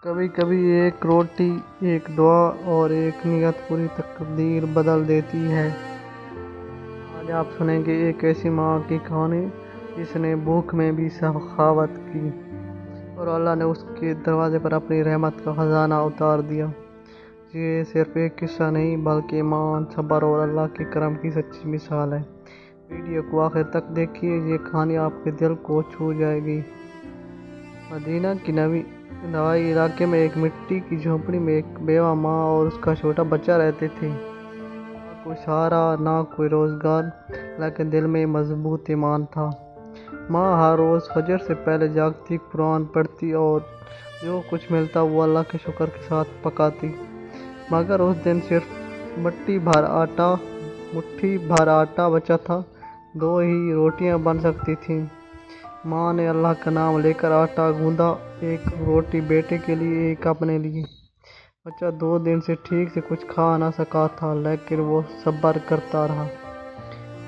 کبھی کبھی ایک روٹی، ایک دعا اور ایک نیت پوری تقدیر بدل دیتی ہے۔ آج آپ سنیں گے ایک ایسی ماں کی کہانی جس نے بھوک میں بھی سخاوت کی اور اللہ نے اس کے دروازے پر اپنی رحمت کا خزانہ اتار دیا۔ یہ صرف ایک قصہ نہیں بلکہ ایمان، صبر اور اللہ کے کرم کی سچی مثال ہے۔ ویڈیو کو آخر تک دیکھیے، یہ کہانی آپ کے دل کو چھو جائے گی۔ مدینہ کے نواحی علاقے میں ایک مٹی کی جھونپڑی میں ایک بیوہ ماں اور اس کا چھوٹا بچہ رہتے تھے۔ نہ کوئی سہارا، نہ کوئی روزگار، لیکن دل میں مضبوط ایمان تھا۔ ماں ہر روز فجر سے پہلے جاگتی، قرآن پڑھتی اور جو کچھ ملتا وہ اللہ کے شکر کے ساتھ پکاتی۔ مگر اس دن صرف مٹھی بھر آٹا بچا تھا، 2 ہی روٹیاں بن سکتی تھیں۔ ماں نے اللہ کا نام لے کر آٹا گوندھا، ایک روٹی بیٹے کے لیے، ایک اپنے لیے۔ بچہ 2 دن سے ٹھیک سے کچھ کھا نہ سکا تھا، لیکن وہ صبر کرتا رہا۔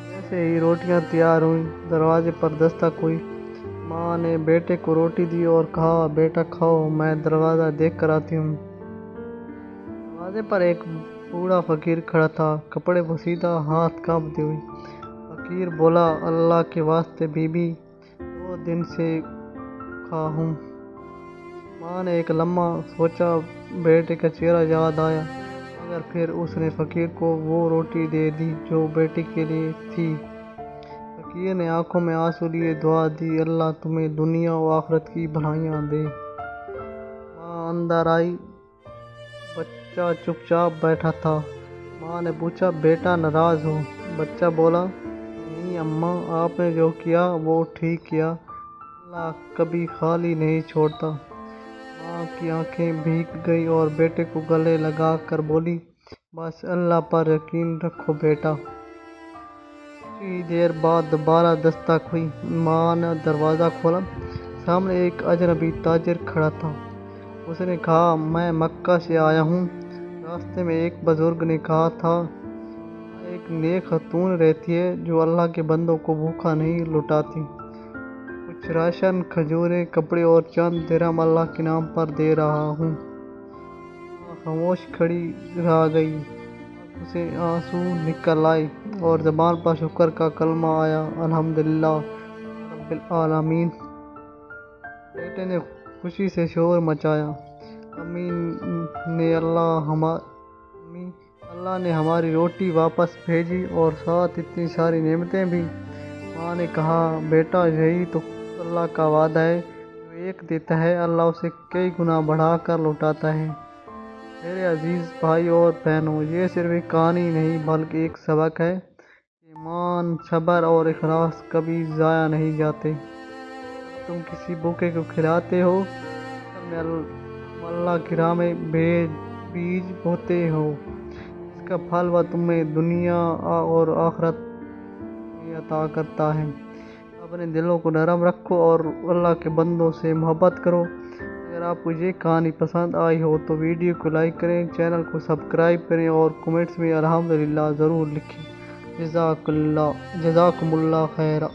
جیسے ہی روٹیاں تیار ہوئیں، دروازے پر دستک ہوئی۔ ماں نے بیٹے کو روٹی دی اور کہا، بیٹا کھاؤ، میں دروازہ دیکھ کر آتی ہوں۔ دروازے پر ایک بوڑھا فقیر کھڑا تھا، کپڑے پوشیدہ، ہاتھ کانپتے ہوئے۔ فقیر بولا، اللہ کے واسطے بی بی، 2 دن سے بھوکا ہوں۔ ماں نے ایک لمحہ سوچا، بیٹے کا چہرہ یاد آیا، مگر پھر اس نے فقیر کو وہ روٹی دے دی جو بیٹے کے لیے تھی۔ فقیر نے آنکھوں میں آنسو لیے دعا دی، اللہ تمہیں دنیا و آخرت کی بھلائیاں دے۔ ماں اندر آئی، بچہ چپ چاپ بیٹھا تھا۔ ماں نے پوچھا، بیٹا ناراض ہو؟ بچہ بولا، نہیں اماں، آپ نے جو کیا وہ ٹھیک کیا، اللہ کبھی خالی نہیں چھوڑتا۔ ماں کی آنکھیں بھیگ گئیں اور بیٹے کو گلے لگا کر بولی، بس اللہ پر یقین رکھو بیٹا۔ کچھ ہی دیر بعد دوبارہ دستک ہوئی۔ ماں نے دروازہ کھولا، سامنے ایک اجنبی تاجر کھڑا تھا۔ اس نے کہا، میں مکہ سے آیا ہوں۔ راستے میں ایک بزرگ نے کہا تھا، یہاں ایک نیک خاتون رہتی ہے جو اللہ کے بندوں کو بھوکا نہیں لٹاتی۔ کچھ راشن، کھجوریں، کپڑے اور چند درہم اللہ کے نام پر دے رہا ہوں۔ ماں خاموش کھڑی رہ گئی، آنکھوں سے آنسو نکل آئے اور زبان پر شکر کا کلمہ آیا، الحمدللہ رب العالمین۔ بیٹے نے خوشی سے شور مچایا، امی اللہ نے ہماری روٹی واپس بھیجی اور ساتھ اتنی ساری نعمتیں بھی۔ ماں نے کہا، بیٹا یہی تو اللہ کا وعدہ ہے، جو ایک دیتا ہے اللہ اسے کئی گنا بڑھا کر لوٹاتا ہے۔ میرے عزیز بھائی اور بہنوں، یہ صرف ایک کہانی نہیں بلکہ ایک سبق ہے۔ ایمان، صبر اور اخلاص کبھی ضائع نہیں جاتے۔ جب تم کسی بھوکے کو کھلاتے ہو، اصل میں تم اللہ کی راہ میں بیج بوتے ہو، جس کا پھل وہ تمہیں دنیا اور آخرت میں عطا کرتا ہے۔ اپنے دلوں کو نرم رکھو اور اللہ کے بندوں سے محبت کرو۔ اگر آپ کو یہ کہانی پسند آئی ہو تو ویڈیو کو لائک کریں، چینل کو سبسکرائب کریں اور کمنٹس میں الحمدللہ ضرور لکھیں۔ جزاکم اللہ خیرا۔